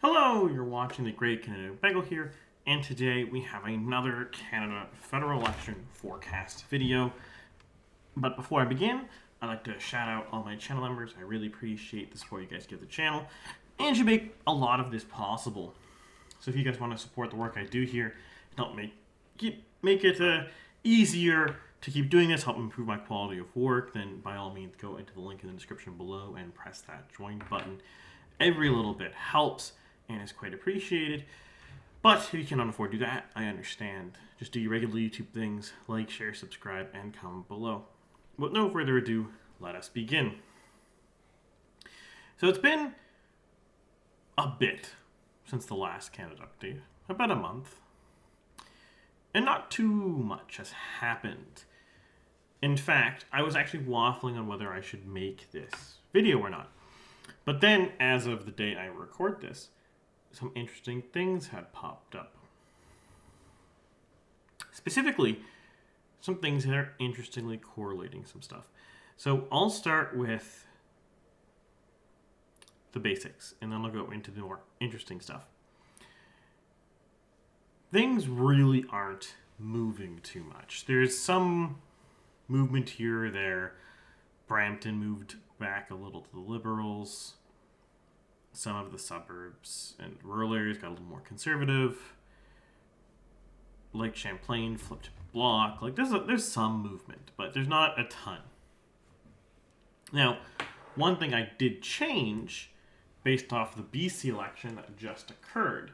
Hello, you're watching the Great Canadian Bagel here, and today we have another Canada federal election forecast video. But before I begin, I'd like to shout out all my channel members. I really appreciate the support you guys give the channel, and you make a lot of this possible. So if you guys want to support the work I do here, help make it easier to keep doing this, help improve my quality of work, then by all means go into the link in the description below and press that join button. Every little bit helps and is quite appreciated. But if you cannot afford to do that, I understand. Just do your regular YouTube things, like, share, subscribe, and comment below. With no further ado, let us begin. So it's been a bit since the last Canada update, about a month. And not too much has happened. In fact, I was actually waffling on whether I should make this video or not. But then, as of the day I record this, some interesting things had popped up. Specifically, some things that are interestingly correlating some stuff. So I'll start with the basics, and then I'll go into the more interesting stuff. Things really aren't moving too much. There's some movement here or there. Brampton moved back a little to the Liberals. Some of the suburbs and rural areas got a little more conservative. Lake Champlain flipped Bloc. Like there's some movement, but there's not a ton. Now, one thing I did change based off the BC election that just occurred.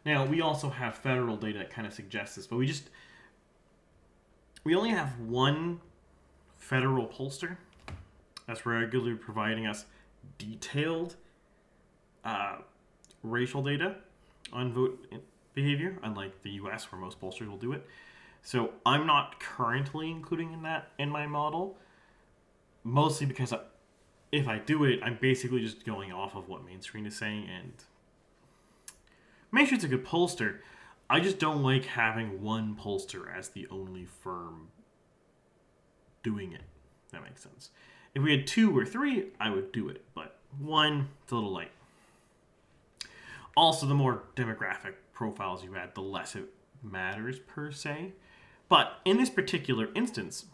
Now, we also have federal data that kind of suggests this, but we only have one federal pollster that's regularly providing us detailed racial data on vote behavior, unlike the US where most pollsters will do it. So I'm not currently including that in my model, mostly because if I do it, I'm basically just going off of what Main Screen is saying, and Main Street's a good pollster. I just don't like having one pollster as the only firm doing it. That makes sense. If we had 2 or 3, I would do it, but 1, it's a little light. Also, the more demographic profiles you add, the less it matters per se. But in this particular instance,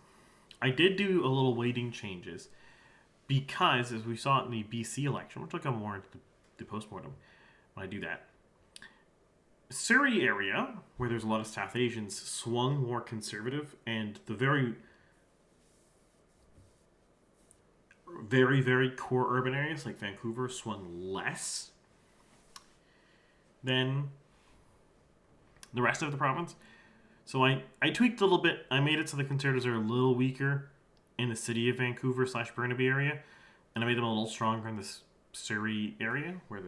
I did do a little weighting changes because, as we saw in the BC election, which I'll come more into the postmortem when I do that, Surrey area, where there's a lot of South Asians, swung more conservative, and the very, very core urban areas like Vancouver swung less than the rest of the province. So I tweaked a little bit. I made it so the Conservatives are a little weaker in the city of Vancouver / Burnaby area, and I made them a little stronger in the Surrey area where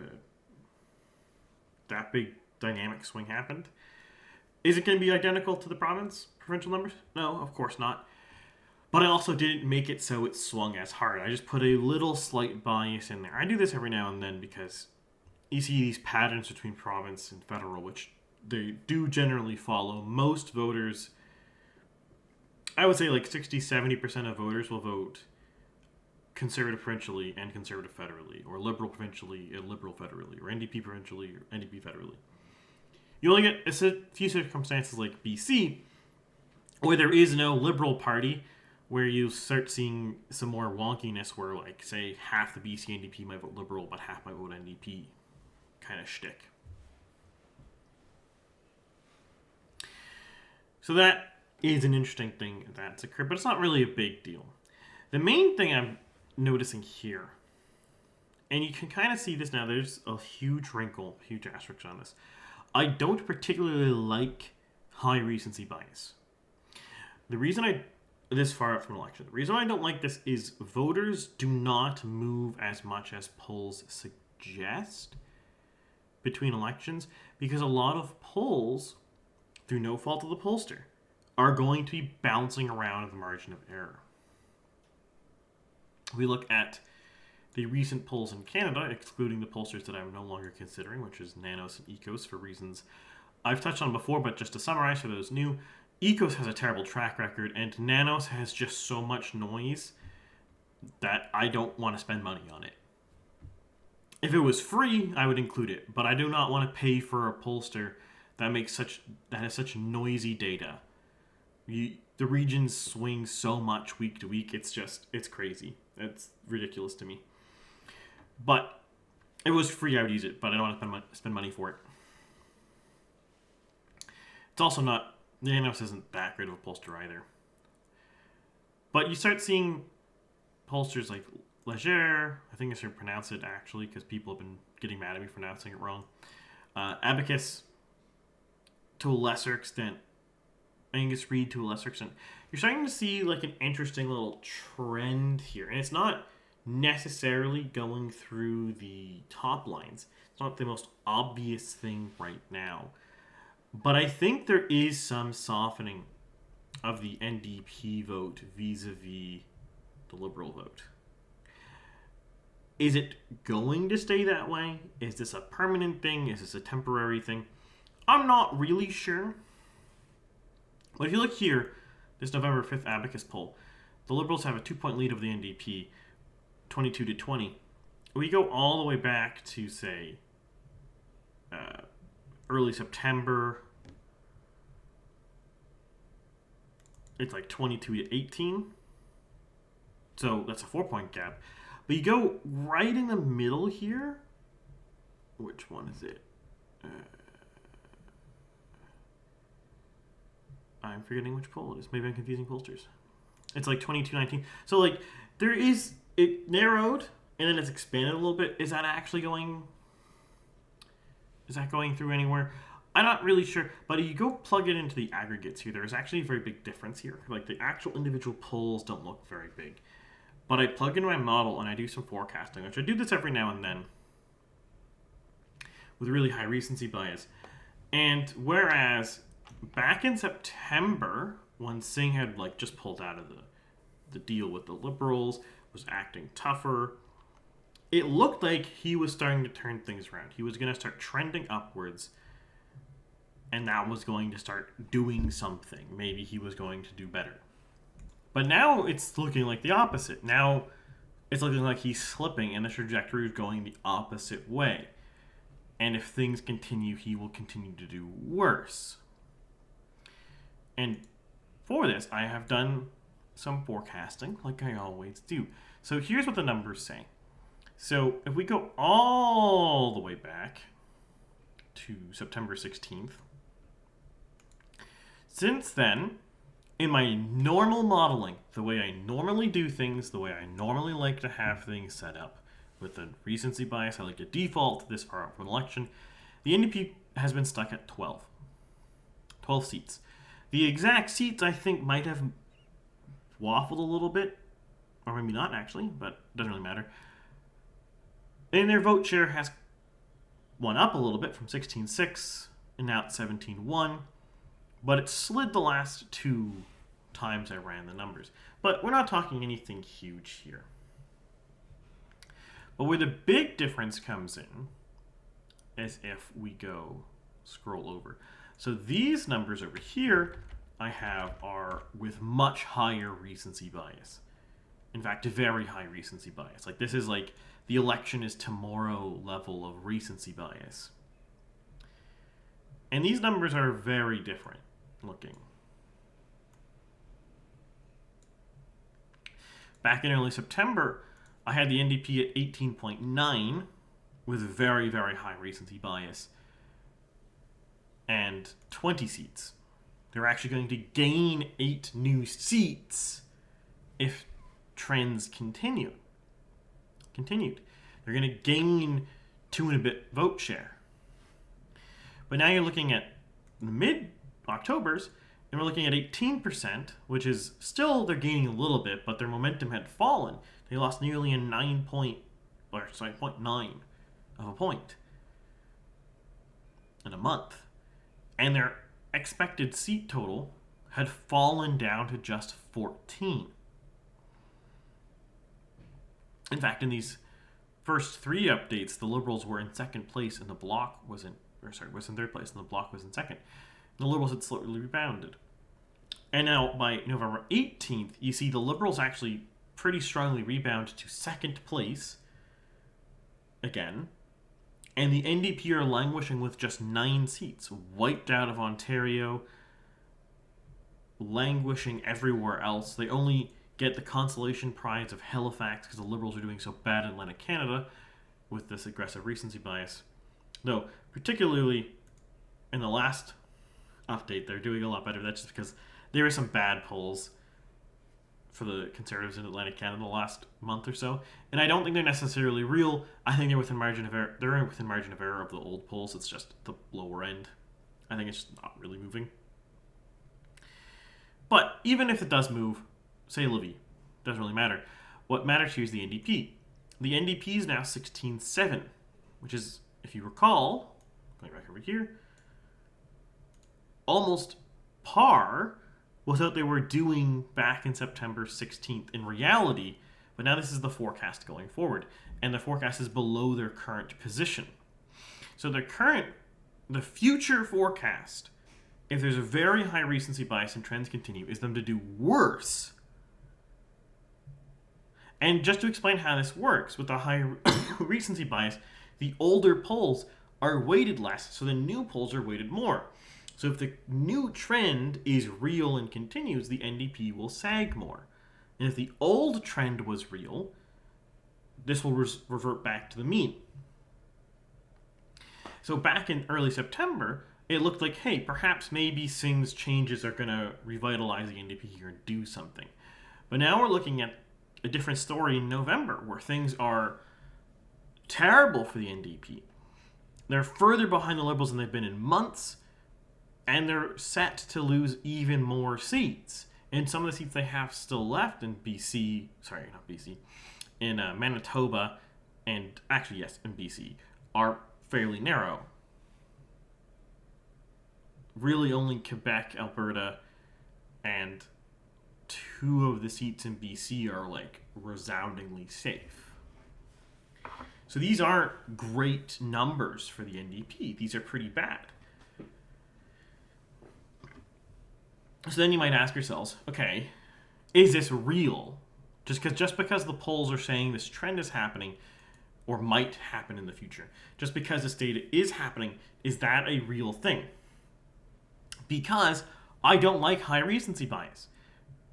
that big dynamic swing happened. Is it going to be identical to the provincial numbers? No, of course not. But I also didn't make it so it swung as hard. I just put a little slight bias in there. I do this every now and then because you see these patterns between province and federal, which they do generally follow. Most voters, I would say like 60-70% of voters will vote Conservative provincially and Conservative federally, or Liberal provincially and Liberal federally, or NDP provincially or NDP federally. You only get a few circumstances like BC, where there is no Liberal party, where you start seeing some more wonkiness where, like, say, half the BC NDP might vote Liberal, but half might vote NDP kind of shtick. So that is an interesting thing that's occurred, but it's not really a big deal. The main thing I'm noticing here, and you can kind of see this now, there's a huge wrinkle, huge asterisk on this. I don't particularly like high recency bias. The reason this far up from election, the reason I don't like this is voters do not move as much as polls suggest between elections, because a lot of polls, through no fault of the pollster, are going to be bouncing around the margin of error. We look at the recent polls in Canada, excluding the pollsters that I'm no longer considering, which is Nanos and Ecos, for reasons I've touched on before, but just to summarize for those new, Ecos has a terrible track record, and Nanos has just so much noise that I don't want to spend money on it. If it was free, I would include it, but I do not want to pay for a pollster that has such noisy data. The regions swing so much week to week. It's crazy. It's ridiculous to me. But if it was free, I would use it, but I don't want to spend money for it. It's also not, the NOS isn't that great of a pollster either. But you start seeing pollsters like Leger, I think I should pronounce it actually, because people have been getting mad at me for pronouncing it wrong. Abacus, to a lesser extent. Angus Reid, to a lesser extent. You're starting to see like an interesting little trend here. And it's not necessarily going through the top lines. It's not the most obvious thing right now. But I think there is some softening of the NDP vote vis-a-vis the Liberal vote. Is it going to stay that way? Is this a permanent thing? Is this a temporary thing? I'm not really sure. But if you look here, this November 5th Abacus poll, the Liberals have a 2-point lead over the NDP, 22 to 20. We go all the way back to, say, early September. It's like 22 to 18. So that's a 4-point gap. But you go right in the middle here. Which one is it? I'm forgetting which poll it is. Maybe I'm confusing pollsters. It's like 22-19. So like it narrowed and then it's expanded a little bit. Is that going through anywhere? I'm not really sure, but if you go plug it into the aggregates here, there's actually a very big difference here. Like the actual individual polls don't look very big. But I plug into my model and I do some forecasting, which I do this every now and then with really high recency bias. And whereas back in September, when Singh had like just pulled out of the deal with the Liberals, was acting tougher, it looked like he was starting to turn things around. He was going to start trending upwards, and that was going to start doing something. Maybe he was going to do better. But now it's looking like the opposite. Now it's looking like he's slipping and the trajectory is going the opposite way. And if things continue, he will continue to do worse. And for this, I have done some forecasting, like I always do. So here's what the numbers say. So if we go all the way back to September 16th, since then, in my normal modeling, the way I normally do things, the way I normally like to have things set up, with the recency bias, I like to default this far out from an election, the NDP has been stuck at 12 seats. The exact seats, I think, might have waffled a little bit, or maybe not actually, but it doesn't really matter. And their vote share has went up a little bit from 16.6 and now it's 17.1, but it slid the last 2 times I ran the numbers. But we're not talking anything huge here. But where the big difference comes in is if we go scroll over. So these numbers over here I have are with much higher recency bias. In fact, a very high recency bias. Like this is like the election is tomorrow level of recency bias. And these numbers are very different looking. Back in early September, I had the NDP at 18.9 with very, very high recency bias and 20 seats. They're actually going to gain 8 new seats if trends continued. They're going to gain 2 and a bit vote share. But now you're looking at mid-Octobers, and we're looking at 18%, which is still, they're gaining a little bit, but their momentum had fallen. They lost nearly a 0.9 of a point in a month. And their expected seat total had fallen down to just 14. In fact, in these first 3 updates, the Liberals were in second place and the Bloc was in third place and the Bloc was in second. And the Liberals had slowly rebounded. And now by November 18th, you see the Liberals actually pretty strongly rebound to second place again, and the NDP are languishing with just 9 seats, wiped out of Ontario, languishing everywhere else. They only get the consolation prize of Halifax because the Liberals are doing so bad in Atlantic Canada with this aggressive recency bias. Though, particularly in the last update, they're doing a lot better. That's just because there are some bad polls for the Conservatives in Atlantic Canada the last month or so, and I don't think they're necessarily real. I think they're within margin of error. They're within margin of error of the old polls. It's just the lower end. I think it's just not really moving. But even if it does move, say Livy, doesn't really matter. What matters here is the NDP. The NDP is now 16-7, which is, if you recall, going back over here, almost par with what they were doing back in September 16th in reality, but now this is the forecast going forward, and the forecast is below their current position. So the future forecast, if there's a very high recency bias and trends continue, is them to do worse. And just to explain how this works, with the high recency bias, the older polls are weighted less, so the new polls are weighted more. So if the new trend is real and continues, the NDP will sag more. And if the old trend was real, this will revert back to the mean. So back in early September, it looked like, hey, perhaps maybe Singh's changes are going to revitalize the NDP here and do something. But now we're looking at a different story in November, where things are terrible for the NDP. They're further behind the Liberals than they've been in months, and they're set to lose even more seats. And some of the seats they have still left in in Manitoba, and actually, yes, in BC, are fairly narrow. Really only Quebec, Alberta, and 2 of the seats in BC are like resoundingly safe. So these aren't great numbers for the NDP. These are pretty bad. So then you might ask yourselves, okay, is this real? Just because the polls are saying this trend is happening or might happen in the future, just because this data is happening, is that a real thing? Because I don't like high recency bias.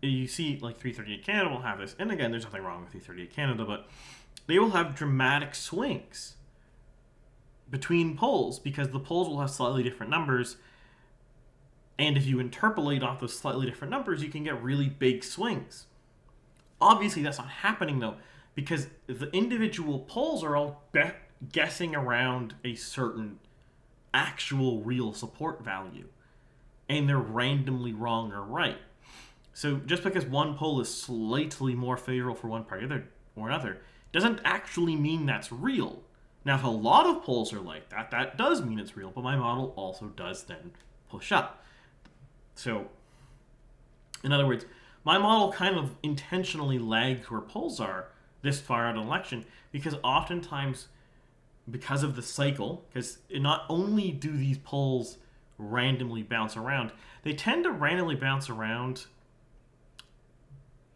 You see, like 338 Canada will have this, and again, there's nothing wrong with 338 Canada, but they will have dramatic swings between polls because the polls will have slightly different numbers. And if you interpolate off those slightly different numbers, you can get really big swings. Obviously, that's not happening, though, because the individual polls are all guessing around a certain actual real support value. And they're randomly wrong or right. So just because one poll is slightly more favorable for one party or another doesn't actually mean that's real. Now, if a lot of polls are like that, that does mean it's real, but my model also does then push up. So, in other words, my model kind of intentionally lags where polls are this far out of an election because oftentimes, because of the cycle, because not only do these polls randomly bounce around, they tend to randomly bounce around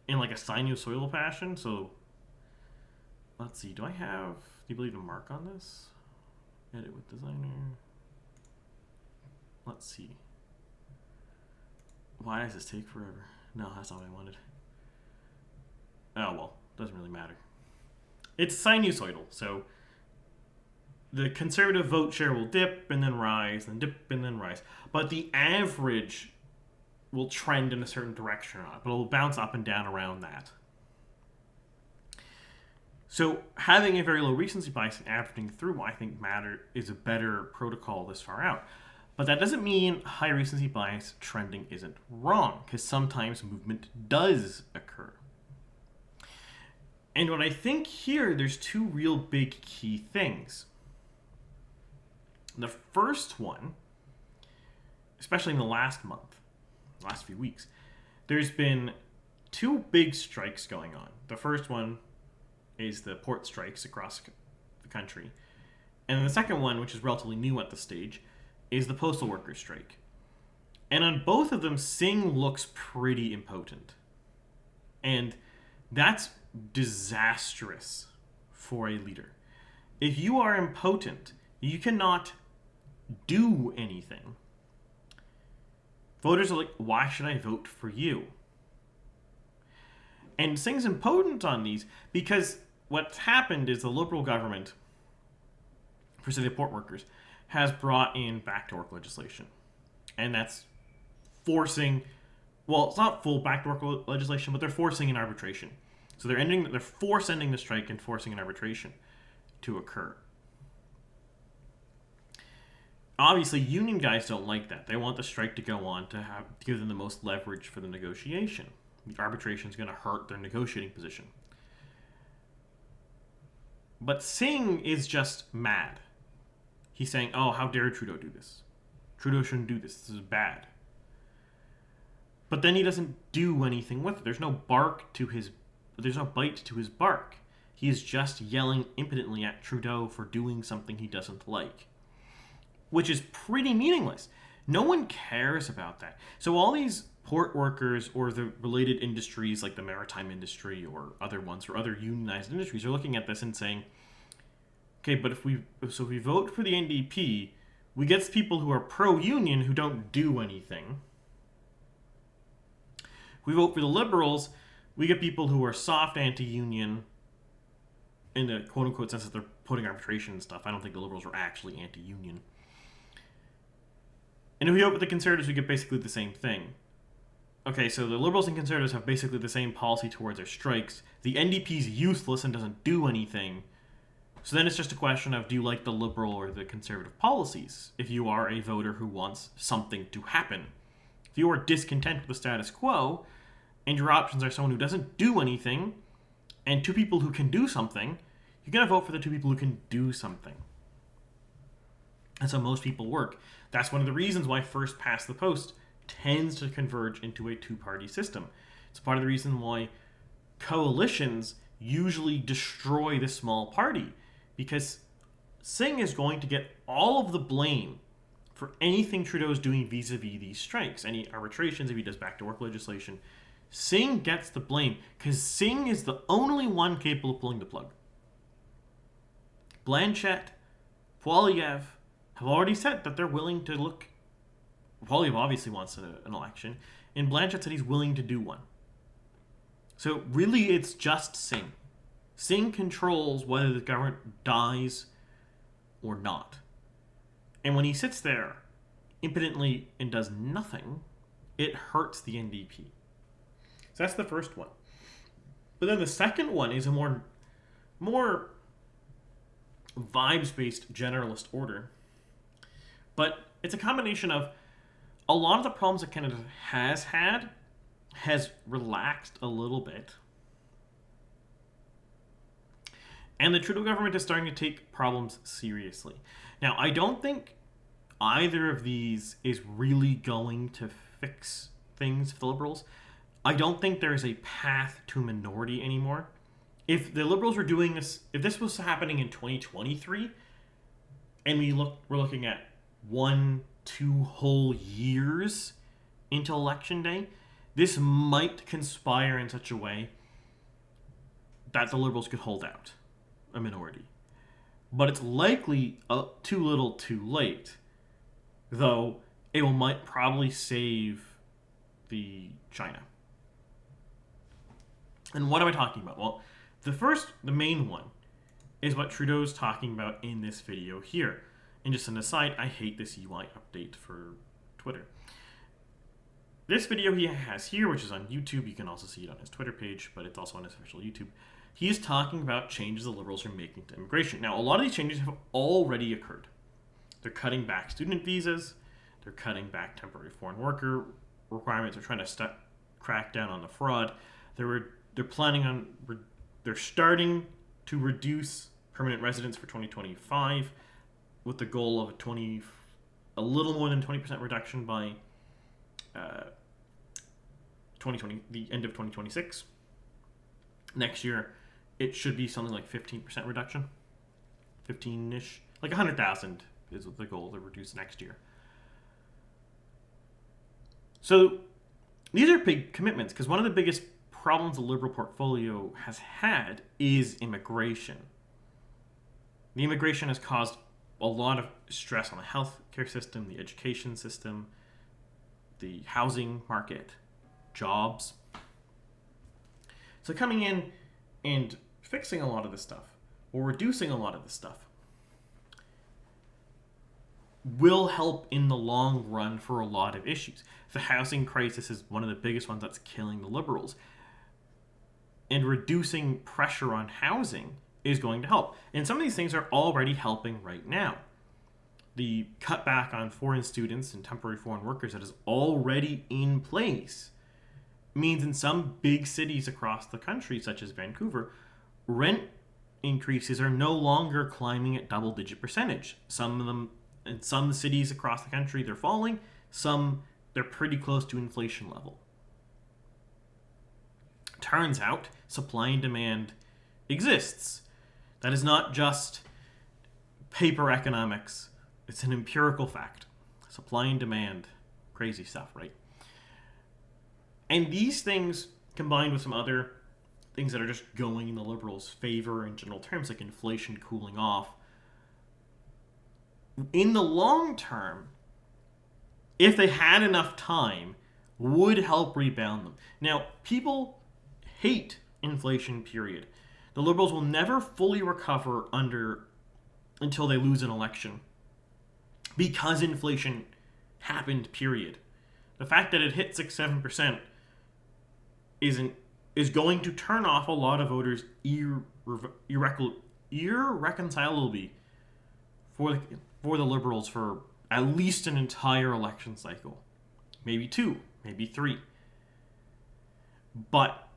in like a sinusoidal fashion. So, let's see, do you believe in mark on this? Edit with designer. Let's see. Why does this take forever? No, that's not what I wanted. Oh, well, doesn't really matter. It's sinusoidal, so the Conservative vote share will dip and then rise, then dip and then rise. But the average will trend in a certain direction or not, but it will bounce up and down around that. So having a very low recency bias and averaging through, I think, is a better protocol this far out. But that doesn't mean high recency bias trending isn't wrong, because sometimes movement does occur. And what I think here, there's 2 real big key things. The first one, especially in the last few weeks, there's been 2 big strikes going on. The first one is the port strikes across the country. And the second one, which is relatively new at this stage, is the postal workers strike. And on both of them, Singh looks pretty impotent. And that's disastrous for a leader. If you are impotent, you cannot do anything. Voters are like, why should I vote for you? And Singh's impotent on these because what's happened is the Liberal government, for say the port workers, has brought in back-to-work legislation. And that's forcing, well, it's not full back-to-work legislation, but they're forcing an arbitration. So they're force-ending the strike and forcing an arbitration to occur. Obviously, union guys don't like that. They want the strike to go on to give them the most leverage for the negotiation. The arbitration is going to hurt their negotiating position. But Singh is just mad. He's saying, oh, how dare Trudeau do this? Trudeau shouldn't do this. This is bad. But then he doesn't do anything with it. There's no bite to his bark. He is just yelling impotently at Trudeau for doing something he doesn't like, which is pretty meaningless. No one cares about that. So all these port workers or the related industries like the maritime industry or other ones or other unionized industries are looking at this and saying, okay, but if we vote for the NDP, we get people who are pro-union who don't do anything. If we vote for the Liberals, we get people who are soft anti-union in the quote-unquote sense that they're putting arbitration and stuff. I don't think the Liberals are actually anti-union. And if we vote for the Conservatives, we get basically the same thing. Okay, so the Liberals and Conservatives have basically the same policy towards their strikes. The NDP's useless and doesn't do anything. So then it's just a question of, do you like the Liberal or the Conservative policies? If you are a voter who wants something to happen. If you are discontent with the status quo, and your options are someone who doesn't do anything, and two people who can do something, you're going to vote for the two people who can do something. That's how most people work. That's one of the reasons why first past the post tends to converge into a two-party system. It's part of the reason why coalitions usually destroy the small party, because Singh is going to get all of the blame for anything Trudeau is doing vis-a-vis these strikes, any arbitrations, if he does back-to-work legislation. Singh gets the blame because Singh is the only one capable of pulling the plug. Blanchette, Poilievre have already said that they're willing to look. Poilievre obviously wants an election, and Blanchette said he's willing to do one. So really, it's just Singh. Singh controls whether the government dies or not. And when he sits there impotently and does nothing, it hurts the NDP. So that's the first one. But then the second one is a more vibes-based generalist order. But it's a combination of a lot of the problems that Canada has relaxed a little bit. And the Trudeau government is starting to take problems seriously. Now, I don't think either of these is really going to fix things for the Liberals. I don't think there is a path to minority anymore. If the Liberals were doing this, if this was happening in 2023, and we're looking at 1-2 whole years into Election Day, this might conspire in such a way that the Liberals could hold out a minority. But it's likely too little too late, though it might probably save the China. And what am I talking about? Well, the main one is what Trudeau's talking about in this video here. And just an aside, I hate this UI update for Twitter. This video he has here, which is on YouTube, you can also see it on his Twitter page, but it's also on his official YouTube. He is talking about changes the Liberals are making to immigration. Now, a lot of these changes have already occurred. They're cutting back student visas. They're cutting back temporary foreign worker requirements. They're trying to crack down on the fraud. They're starting to reduce permanent residence for 2025 with the goal of a little more than 20% reduction by 2020, the end of 2026. Next year, it should be something like 15% reduction. 15-ish. Like 100,000 is the goal to reduce next year. So these are big commitments because one of the biggest problems the Liberal portfolio has had is immigration. The immigration has caused a lot of stress on the healthcare system, the education system, the housing market, jobs. So coming in and fixing a lot of this stuff, or reducing a lot of this stuff, will help in the long run for a lot of issues. The housing crisis is one of the biggest ones that's killing the Liberals. And reducing pressure on housing is going to help. And some of these things are already helping right now. The cutback on foreign students and temporary foreign workers that is already in place means in some big cities across the country, such as Vancouver, rent increases are no longer climbing at double-digit percentage. Some of them, in some cities across the country, they're falling. Some, they're pretty close to inflation level. Turns out, supply and demand exists. That is not just paper economics. It's an empirical fact. Supply and demand. Crazy stuff, right? And these things, combined with some other things that are just going in the Liberals' favor in general terms, like inflation cooling off, in the long term, if they had enough time, would help rebound them. Now, people hate inflation, period. The Liberals will never fully recover until they lose an election, because inflation happened, period. The fact that it hit 6-7% is going to turn off a lot of voters irreconcilably for the Liberals for at least an entire election cycle. Maybe 2, maybe 3. But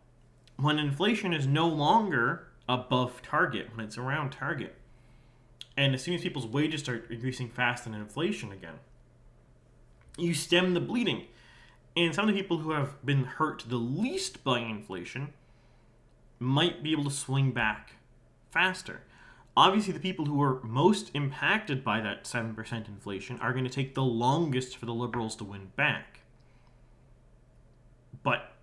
when inflation is no longer above target, when it's around target, and as soon as people's wages start increasing fast than inflation again, you stem the bleeding. And some of the people who have been hurt the least by inflation might be able to swing back faster. Obviously, the people who are most impacted by that 7% inflation are going to take the longest for the Liberals to win back. But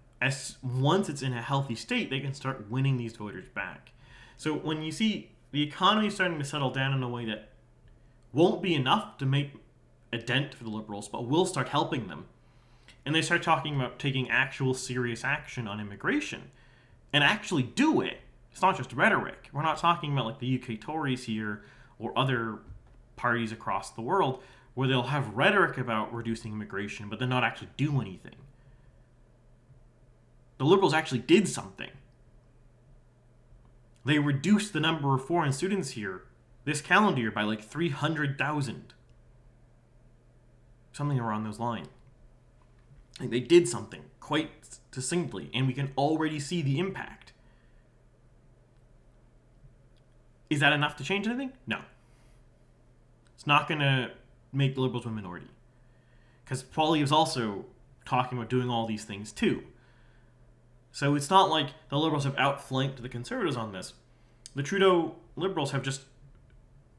once it's in a healthy state, they can start winning these voters back. So when you see the economy starting to settle down in a way that won't be enough to make a dent for the Liberals, but will start helping them, and they start talking about taking actual serious action on immigration, and actually do it. It's not just rhetoric. We're not talking about like the UK Tories here or other parties across the world where they'll have rhetoric about reducing immigration, but then not actually do anything. The Liberals actually did something. They reduced the number of foreign students here this calendar year by like 300,000. Something around those lines. Like they did something quite succinctly, and we can already see the impact. Is that enough to change anything? No. It's not going to make the Liberals a minority. Because Poilievre is also talking about doing all these things too. So it's not like the Liberals have outflanked the Conservatives on this. The Trudeau Liberals have just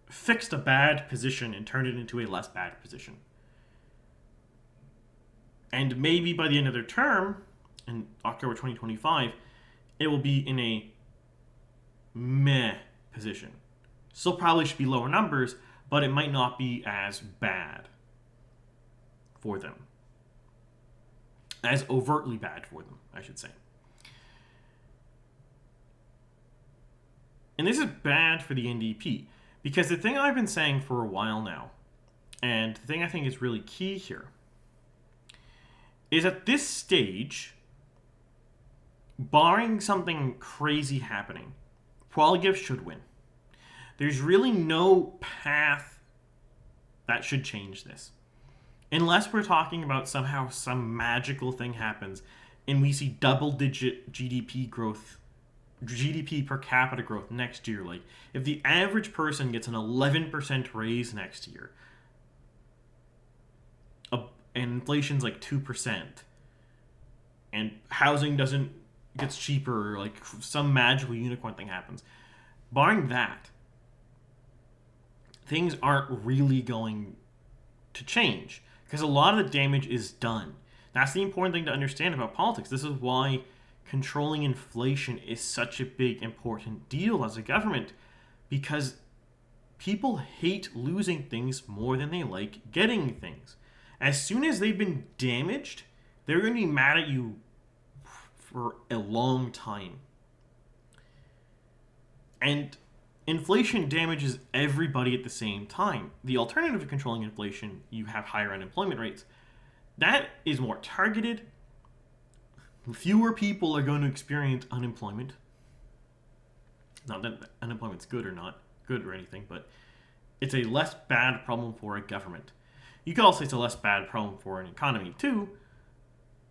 fixed a bad position and turned it into a less bad position. And maybe by the end of their term, in October 2025, it will be in a meh position. Still probably should be lower numbers, but it might not be as bad for them. As overtly bad for them, I should say. And this is bad for the NDP, because the thing I've been saying for a while now, and the thing I think is really key here, is at this stage, barring something crazy happening, Poilievre should win. There's really no path that should change this. Unless we're talking about somehow some magical thing happens and we see double-digit GDP growth, GDP per capita growth next year. Like, if the average person gets an 11% raise next year, and inflation's like 2%, and housing gets cheaper, or like some magical unicorn thing happens, barring that, things aren't really going to change, because a lot of the damage is done. That's the important thing to understand about politics. This is why controlling inflation is such a big, important deal as a government, because people hate losing things more than they like getting things. As soon as they've been damaged, they're going to be mad at you for a long time. And inflation damages everybody at the same time. The alternative to controlling inflation, you have higher unemployment rates. That is more targeted. Fewer people are going to experience unemployment. Not that unemployment's good or anything, but it's a less bad problem for a government. You could also say it's a less bad problem for an economy too,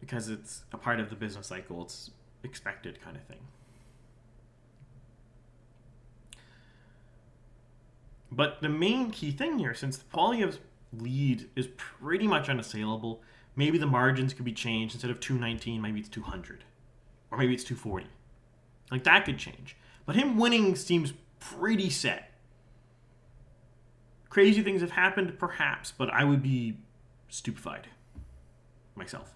because it's a part of the business cycle. It's expected kind of thing. But the main key thing here, since Poilievre's lead is pretty much unassailable, maybe the margins could be changed. Instead of 219, maybe it's 200. Or maybe it's 240. Like, that could change. But him winning seems pretty set. Crazy things have happened, perhaps, but I would be stupefied myself.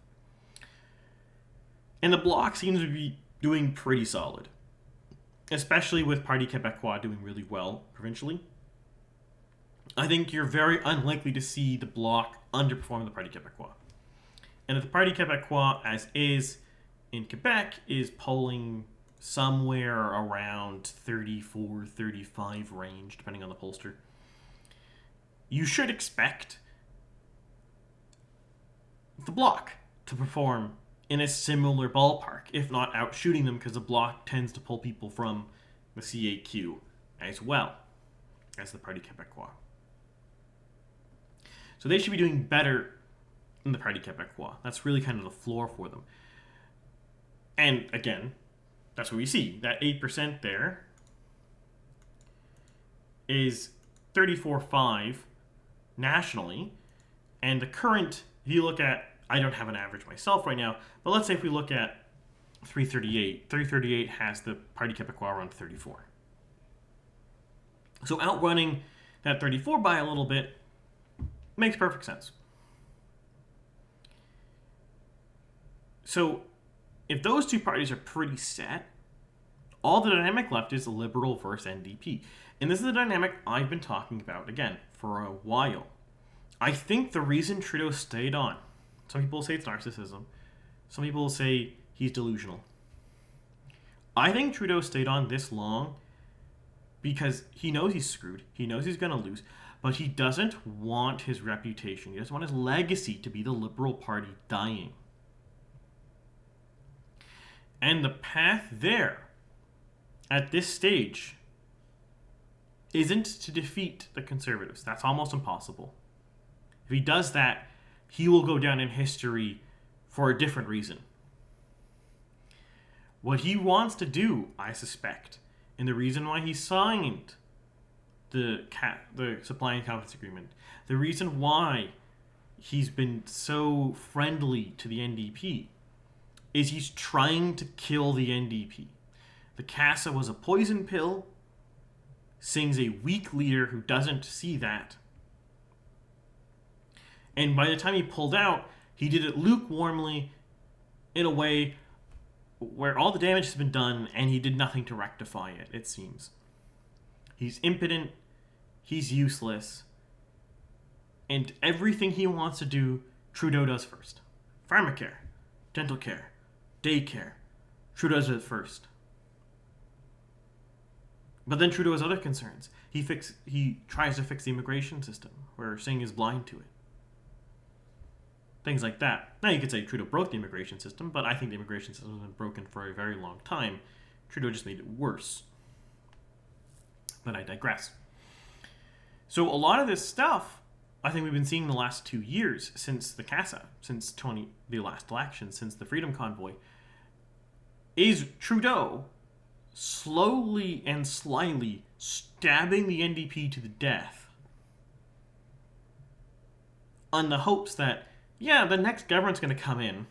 And the Bloc seems to be doing pretty solid, especially with Parti Québécois doing really well provincially. I think you're very unlikely to see the Bloc underperform the Parti Québécois. And if the Parti Québécois, as is in Quebec, is polling somewhere around 34, 35 range, depending on the pollster, you should expect the Bloc to perform in a similar ballpark, if not outshooting them, because the Bloc tends to pull people from the CAQ as well as the Parti Québécois. So they should be doing better than the Parti Québécois. That's really kind of the floor for them. And again, that's what we see. That 8% there is 34.5 nationally. And the current, if you look at, I don't have an average myself right now, but let's say if we look at 338, 338 has the Parti Québécois around 34. So outrunning that 34 by a little bit makes perfect sense. So if those two parties are pretty set, all the dynamic left is Liberal versus NDP. And this is the dynamic I've been talking about, again, for a while. I think the reason Trudeau stayed on, some people say it's narcissism, some people say he's delusional. I think Trudeau stayed on this long because he knows he's screwed. He knows he's going to lose. But he doesn't want his reputation. He doesn't want his legacy to be the Liberal Party dying. And the path there, at this stage, isn't to defeat the Conservatives. That's almost impossible. If he does that, he will go down in history for a different reason. What he wants to do, I suspect, and the reason why he signed the supply and confidence agreement, the reason why he's been so friendly to the NDP, is he's trying to kill the NDP. The CASA was a poison pill. Singh's a weak leader who doesn't see that. And by the time he pulled out, he did it lukewarmly, in a way where all the damage has been done and he did nothing to rectify it, it seems. He's impotent, he's useless, and everything he wants to do, Trudeau does first. Pharmacare, dental care, daycare, Trudeau does it first. But then Trudeau has other concerns. He tries to fix the immigration system, where Singh is blind to it. Things like that. Now you could say Trudeau broke the immigration system, but I think the immigration system has been broken for a very long time. Trudeau just made it worse. But I digress. So a lot of this stuff, I think we've been seeing the last 2 years since the CASA, since the last election, since the Freedom Convoy, is Trudeau slowly and slyly stabbing the NDP to the death on the hopes that, yeah, the next government's going to come in,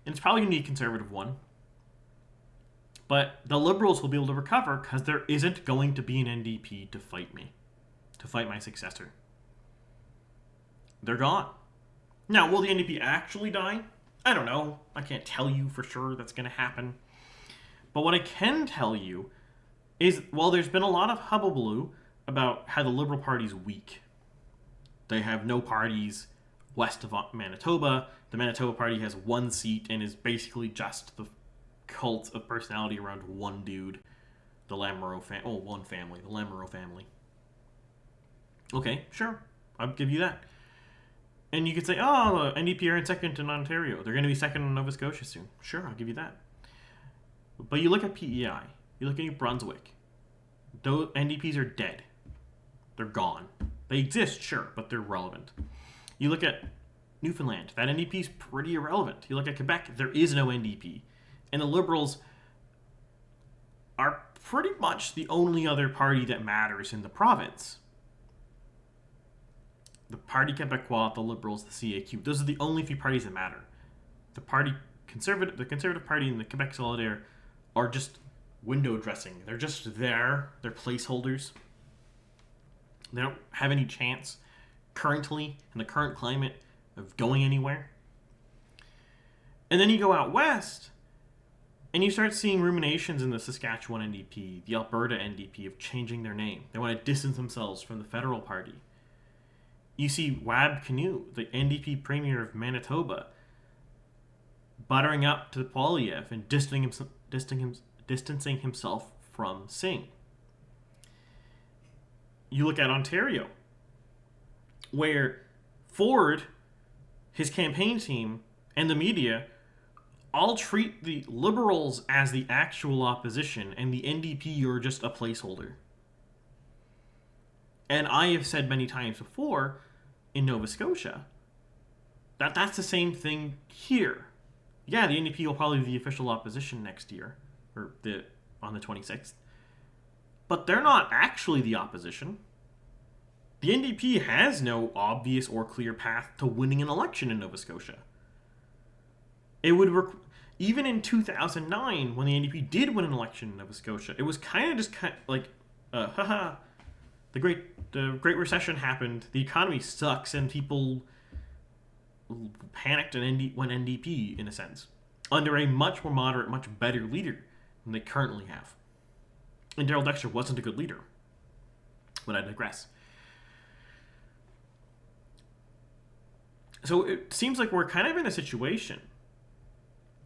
and it's probably going to be a conservative one, but the Liberals will be able to recover because there isn't going to be an NDP to fight me, to fight my successor. They're gone. Now, will the NDP actually die? I don't know. I can't tell you for sure that's going to happen. But what I can tell you is, well, there's been a lot of hubbubaloo about how the Liberal Party's weak. They have no parties west of Manitoba. The Manitoba Party has one seat and is basically just the cult of personality around one dude, the Lamoureux family. Oh, one family, the Lamoureux family. Okay, sure, I'll give you that. And you could say, oh, NDP are in second in Ontario. They're going to be second in Nova Scotia soon. Sure, I'll give you that. But you look at PEI, you look at New Brunswick. Those NDPs are dead. They're gone. They exist, sure, but they're relevant. You look at Newfoundland, that NDP is pretty irrelevant. You look at Quebec, there is no NDP. And the Liberals are pretty much the only other party that matters in the province. The Parti Québécois, the Liberals, the CAQ, those are the only few parties that matter. The Conservative Party and the Quebec Solidaire are just window dressing. They're just there. They're placeholders. They don't have any chance currently in the current climate of going anywhere. And then you go out west and you start seeing ruminations in the Saskatchewan NDP, the Alberta NDP, of changing their name. They want to distance themselves from the federal party. You see Wab Kinew, the NDP premier of Manitoba, buttering up to Poilievre and distancing himself from Singh. You look at Ontario, where Ford, his campaign team, and the media all treat the Liberals as the actual opposition, and the NDP are just a placeholder. And I have said many times before, in Nova Scotia, that's the same thing here. Yeah, the NDP will probably be the official opposition next year, or on the 26th. But they're not actually the opposition. The NDP has no obvious or clear path to winning an election in Nova Scotia. It would even in 2009, when the NDP did win an election in Nova Scotia, it was kind of like, the Great Recession happened, the economy sucks, and people panicked and went NDP, in a sense, under a much more moderate, much better leader than they currently have. And Darrell Dexter wasn't a good leader. But I digress. So it seems like we're kind of in a situation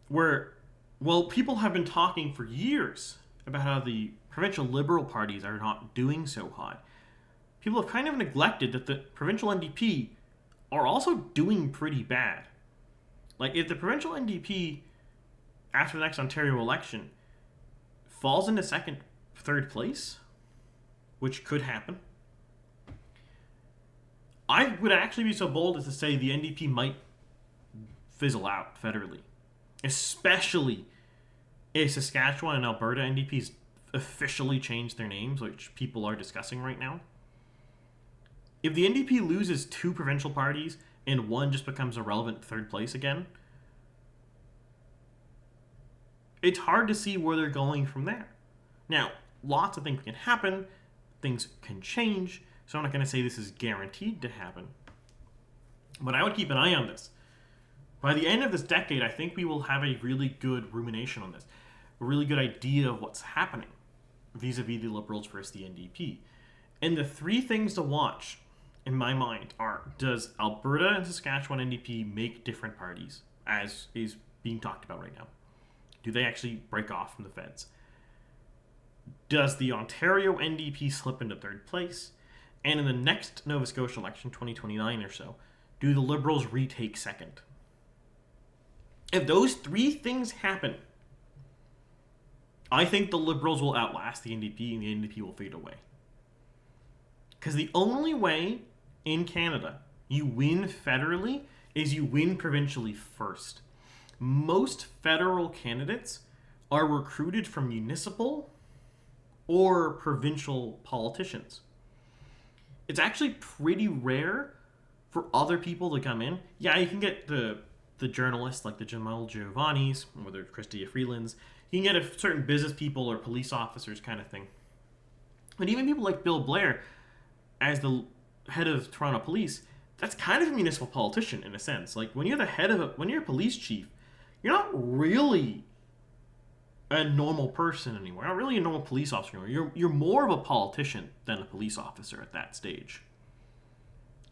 where, well, people have been talking for years about how the provincial Liberal parties are not doing so hot. People have kind of neglected that the provincial NDP are also doing pretty bad. Like, if the provincial NDP, after the next Ontario election, falls into third place, which could happen, I would actually be so bold as to say the NDP might fizzle out federally. Especially if Saskatchewan and Alberta NDPs officially change their names, which people are discussing right now. If the NDP loses 2 provincial parties and one just becomes a relevant third place again, it's hard to see where they're going from there. Now, lots of things can happen, things can change, so I'm not going to say this is guaranteed to happen. But I would keep an eye on this. By the end of this decade, I think we will have a really good rumination on this, a really good idea of what's happening vis-a-vis the Liberals versus the NDP. And the 3 things to watch, in my mind, are: does Alberta and Saskatchewan NDP make different parties, as is being talked about right now? Do they actually break off from the feds? Does the Ontario NDP slip into third place? And in the next Nova Scotia election, 2029 or so, do the Liberals retake second? If those 3 things happen, I think the Liberals will outlast the NDP and the NDP will fade away. Because the only way in Canada you win federally is you win provincially first. Most federal candidates are recruited from municipal or provincial politicians. It's actually pretty rare for other people to come in. Yeah, you can get the journalists like the Jamal Giovannis or the Chrystia Freelands. You can get certain business people or police officers kind of thing. But even people like Bill Blair, as the head of Toronto Police, that's kind of a municipal politician in a sense. Like, when you're the head of when you're a police chief, you're not really a normal person anymore. Not really a normal police officer anymore. You're more of a politician than a police officer at that stage.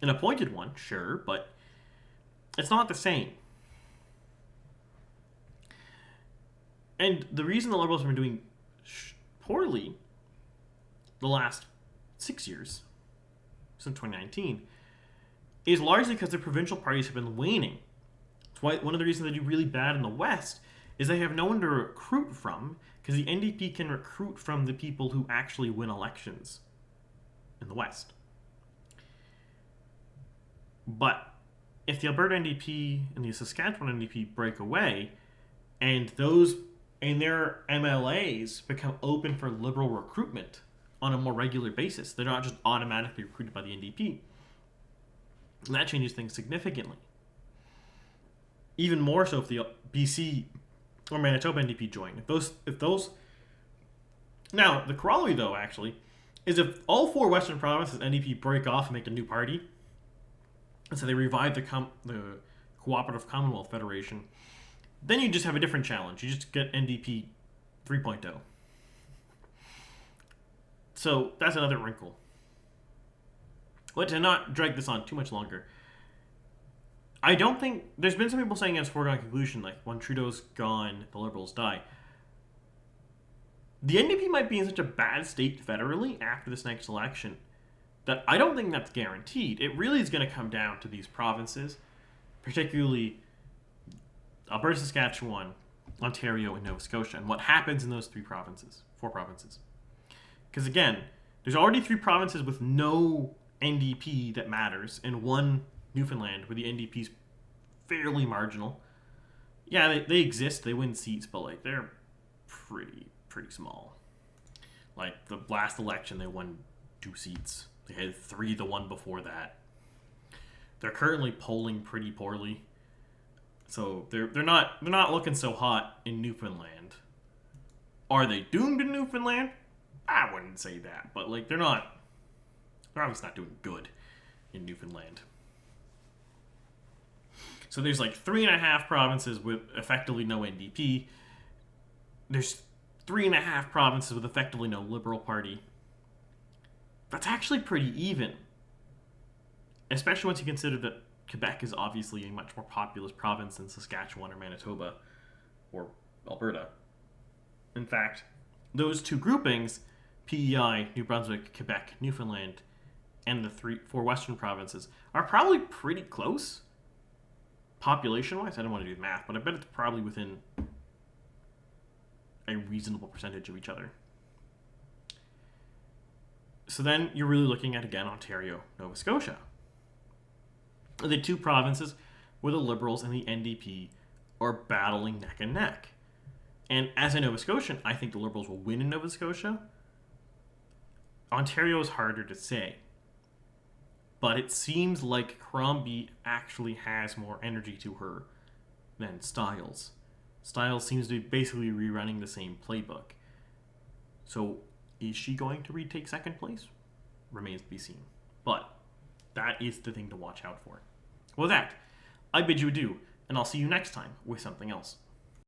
An appointed one, sure, but it's not the same. And the reason the Liberals have been doing poorly the last 6 years, since 2019, is largely because the provincial parties have been waning. That's why one of the reasons they do really bad in the West is they have no one to recruit from, because the NDP can recruit from the people who actually win elections in the West. But if the Alberta NDP and the Saskatchewan NDP break away, and their MLAs become open for Liberal recruitment on a more regular basis, they're not just automatically recruited by the NDP. And that changes things significantly. Even more so if the BC or Manitoba NDP join. If those now the corollary though actually is if all 4 Western provinces NDP break off and make a new party, and so they revive the Cooperative Commonwealth Federation, then you just have a different challenge. You just get NDP 3.0. So that's another wrinkle. But to not drag this on too much longer, I don't think there's been some people saying as foregone conclusion, like when Trudeau's gone, the Liberals die. The NDP might be in such a bad state federally after this next election that I don't think that's guaranteed. It really is going to come down to these provinces, particularly Alberta, Saskatchewan, Ontario, and Nova Scotia, and what happens in those 4 provinces. Because again, there's already 3 provinces with no NDP that matters, and 1 Newfoundland where the NDP's fairly marginal. Yeah, they exist, they win seats, but like they're pretty small. Like the last election, they won 2 seats. They had 3 the one before that. They're currently polling pretty poorly, so they're not looking so hot in Newfoundland. Are they doomed in Newfoundland? I wouldn't say that, but like they're obviously not doing good in Newfoundland. So there's like 3.5 provinces with effectively no NDP. There's 3.5 provinces with effectively no Liberal Party. That's actually pretty even. Especially once you consider that Quebec is obviously a much more populous province than Saskatchewan or Manitoba or Alberta. In fact, those 2 groupings, PEI, New Brunswick, Quebec, Newfoundland, and the 4 Western provinces, are probably pretty close. Population-wise, I don't want to do the math, but I bet it's probably within a reasonable percentage of each other. So then you're really looking at, again, Ontario, Nova Scotia. The 2 provinces where the Liberals and the NDP are battling neck and neck. And as a Nova Scotian, I think the Liberals will win in Nova Scotia. Ontario is harder to say. But it seems like Crombie actually has more energy to her than Styles. Styles seems to be basically rerunning the same playbook. So is she going to retake second place? Remains to be seen. But that is the thing to watch out for. With that, I bid you adieu, and I'll see you next time with something else.